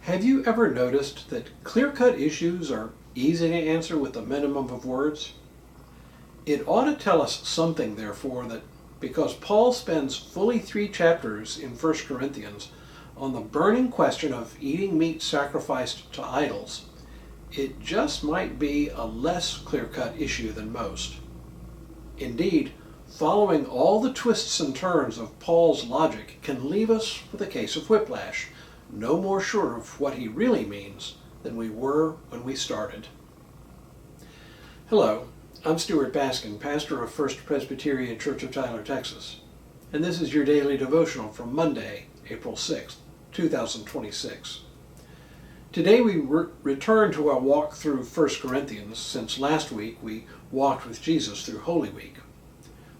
Have you ever noticed that clear-cut issues are easy to answer with a minimum of words? It ought to tell us something, therefore, that because Paul spends fully 3 chapters in 1 Corinthians on the burning question of eating meat sacrificed to idols, it just might be a less clear-cut issue than most. Indeed, following all the twists and turns of Paul's logic can leave us with a case of whiplash, no more sure of what he really means than we were when we started. Hello, I'm Stuart Baskin, pastor of First Presbyterian Church of Tyler, Texas, and this is your daily devotional from Monday, April 6th, 2026. Today we return to our walk through 1 Corinthians, since last week we walked with Jesus through Holy Week.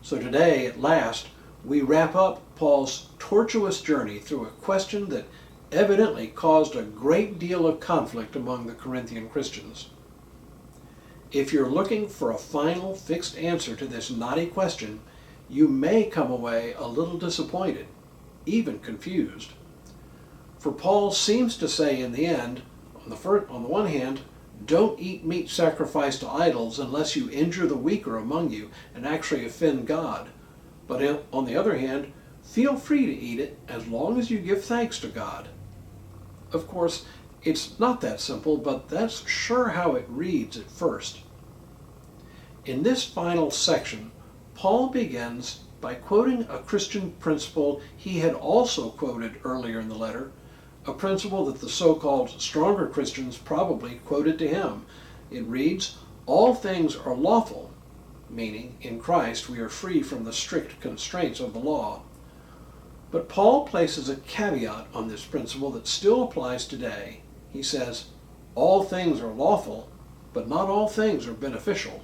So today, at last, we wrap up Paul's tortuous journey through a question that evidently caused a great deal of conflict among the Corinthian Christians. If you're looking for a final fixed answer to this knotty question, you may come away a little disappointed, even confused. For Paul seems to say in the end, on the one hand, don't eat meat sacrificed to idols unless you injure the weaker among you and actually offend God. But on the other hand, feel free to eat it as long as you give thanks to God. Of course, it's not that simple, but that's sure how it reads at first. In this final section, Paul begins by quoting a Christian principle he had also quoted earlier in the letter, a principle that the so-called stronger Christians probably quoted to him. It reads, "All things are lawful," meaning in Christ we are free from the strict constraints of the law. But Paul places a caveat on this principle that still applies today. He says, all things are lawful, but not all things are beneficial.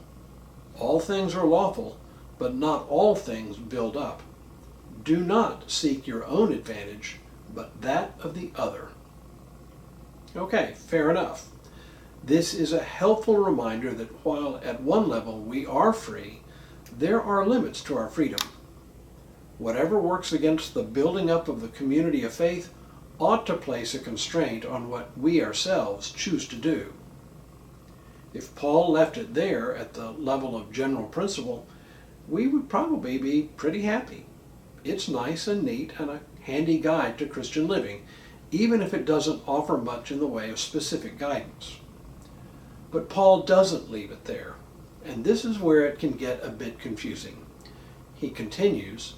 All things are lawful, but not all things build up. Do not seek your own advantage, but that of the other. Okay, fair enough. This is a helpful reminder that while at one level we are free, there are limits to our freedom. Whatever works against the building up of the community of faith ought to place a constraint on what we ourselves choose to do. If Paul left it there at the level of general principle, we would probably be pretty happy. It's nice and neat and a handy guide to Christian living, even if it doesn't offer much in the way of specific guidance. But Paul doesn't leave it there, and this is where it can get a bit confusing. He continues,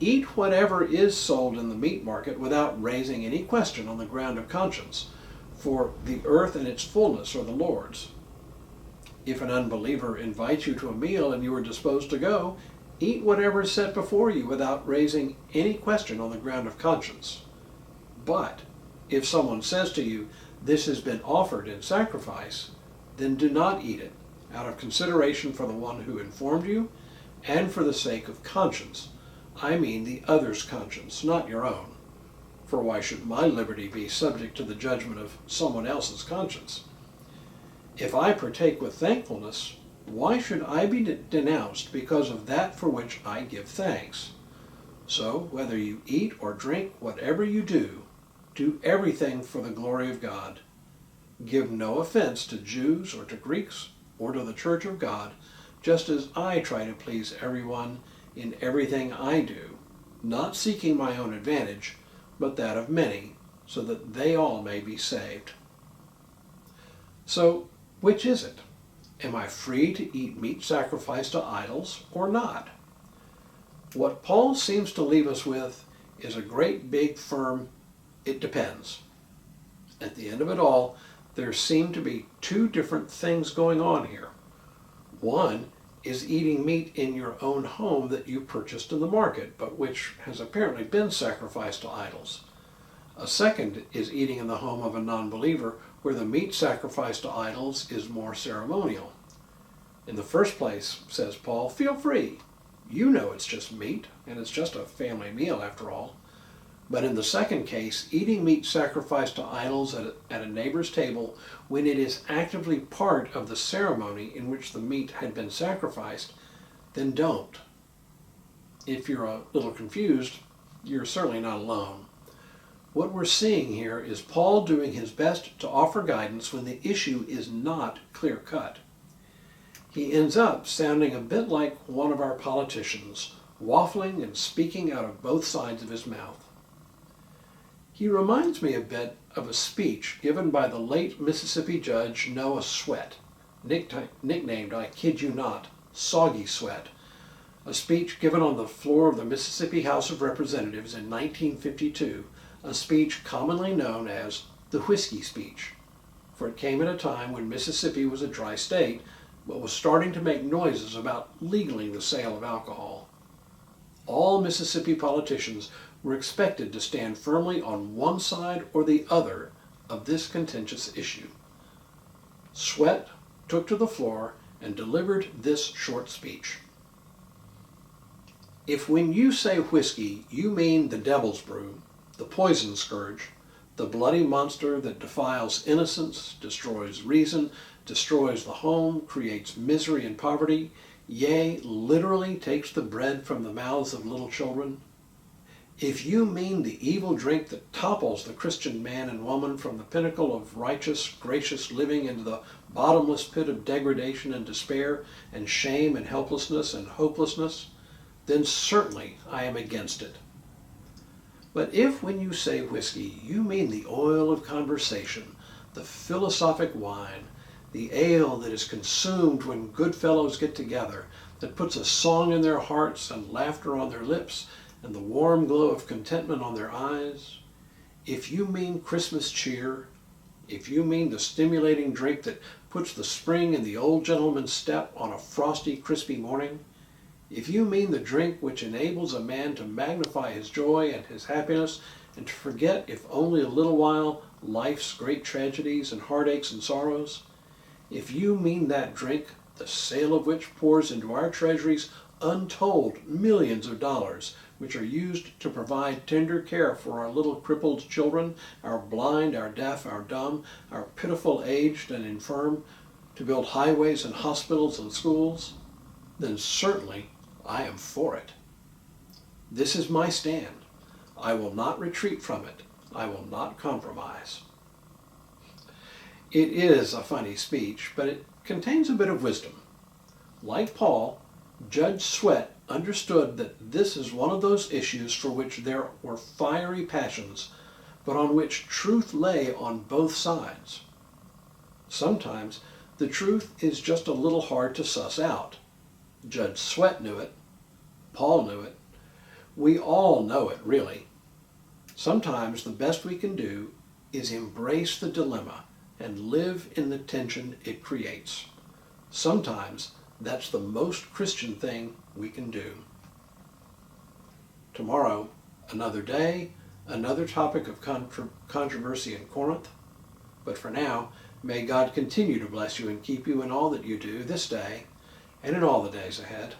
"Eat whatever is sold in the meat market without raising any question on the ground of conscience, for the earth and its fullness are the Lord's." If an unbeliever invites you to a meal and you are disposed to go, eat whatever is set before you without raising any question on the ground of conscience. But if someone says to you, "This has been offered in sacrifice," then do not eat it, out of consideration for the one who informed you and for the sake of conscience. I mean the other's conscience, not your own. For why should my liberty be subject to the judgment of someone else's conscience? If I partake with thankfulness, why should I be denounced because of that for which I give thanks? So, whether you eat or drink, whatever you do everything for the glory of God. Give no offense to Jews or to Greeks or to the church of God, just as I try to please everyone in everything I do, not seeking my own advantage, but that of many, so that they all may be saved. So, which is it? Am I free to eat meat sacrificed to idols or not? What Paul seems to leave us with is a great big firm, it depends. At the end of it all, there seem to be 2 different things going on here. One is eating meat in your own home that you purchased in the market, but which has apparently been sacrificed to idols. A second is eating in the home of a non-believer, where the meat sacrificed to idols is more ceremonial. In the first place, says Paul, feel free. You know it's just meat, and it's just a family meal after all. But in the second case, eating meat sacrificed to idols at a neighbor's table when it is actively part of the ceremony in which the meat had been sacrificed, then don't. If you're a little confused, you're certainly not alone. What we're seeing here is Paul doing his best to offer guidance when the issue is not clear-cut. He ends up sounding a bit like one of our politicians, waffling and speaking out of both sides of his mouth. He reminds me a bit of a speech given by the late Mississippi judge Noah Sweat, nicknamed, I kid you not, Soggy Sweat, a speech given on the floor of the Mississippi House of Representatives in 1952, a speech commonly known as the Whiskey Speech, for it came at a time when Mississippi was a dry state, but was starting to make noises about legaling the sale of alcohol. All Mississippi politicians were expected to stand firmly on one side or the other of this contentious issue. Sweat took to the floor and delivered this short speech. If when you say whiskey, you mean the devil's brew, the poison scourge, the bloody monster that defiles innocence, destroys reason, destroys the home, creates misery and poverty, yea, literally takes the bread from the mouths of little children, if you mean the evil drink that topples the Christian man and woman from the pinnacle of righteous, gracious living into the bottomless pit of degradation and despair and shame and helplessness and hopelessness, then certainly I am against it. But if when you say whiskey, you mean the oil of conversation, the philosophic wine, the ale that is consumed when good fellows get together, that puts a song in their hearts and laughter on their lips, and the warm glow of contentment on their eyes, if you mean Christmas cheer, if you mean the stimulating drink that puts the spring in the old gentleman's step on a frosty, crispy morning, if you mean the drink which enables a man to magnify his joy and his happiness and to forget, if only a little while, life's great tragedies and heartaches and sorrows, if you mean that drink, the sale of which pours into our treasuries untold millions of dollars, which are used to provide tender care for our little crippled children, our blind, our deaf, our dumb, our pitiful aged and infirm, to build highways and hospitals and schools, then certainly I am for it. This is my stand. I will not retreat from it. I will not compromise. It is a funny speech, but it contains a bit of wisdom. Like Paul, Judge Sweat understood that this is one of those issues for which there were fiery passions, but on which truth lay on both sides. Sometimes the truth is just a little hard to suss out. Judge Sweat knew it. Paul knew it. We all know it, really. Sometimes the best we can do is embrace the dilemma and live in the tension it creates. Sometimes that's the most Christian thing we can do. Tomorrow, another day, another topic of controversy in Corinth. But for now, may God continue to bless you and keep you in all that you do this day and in all the days ahead.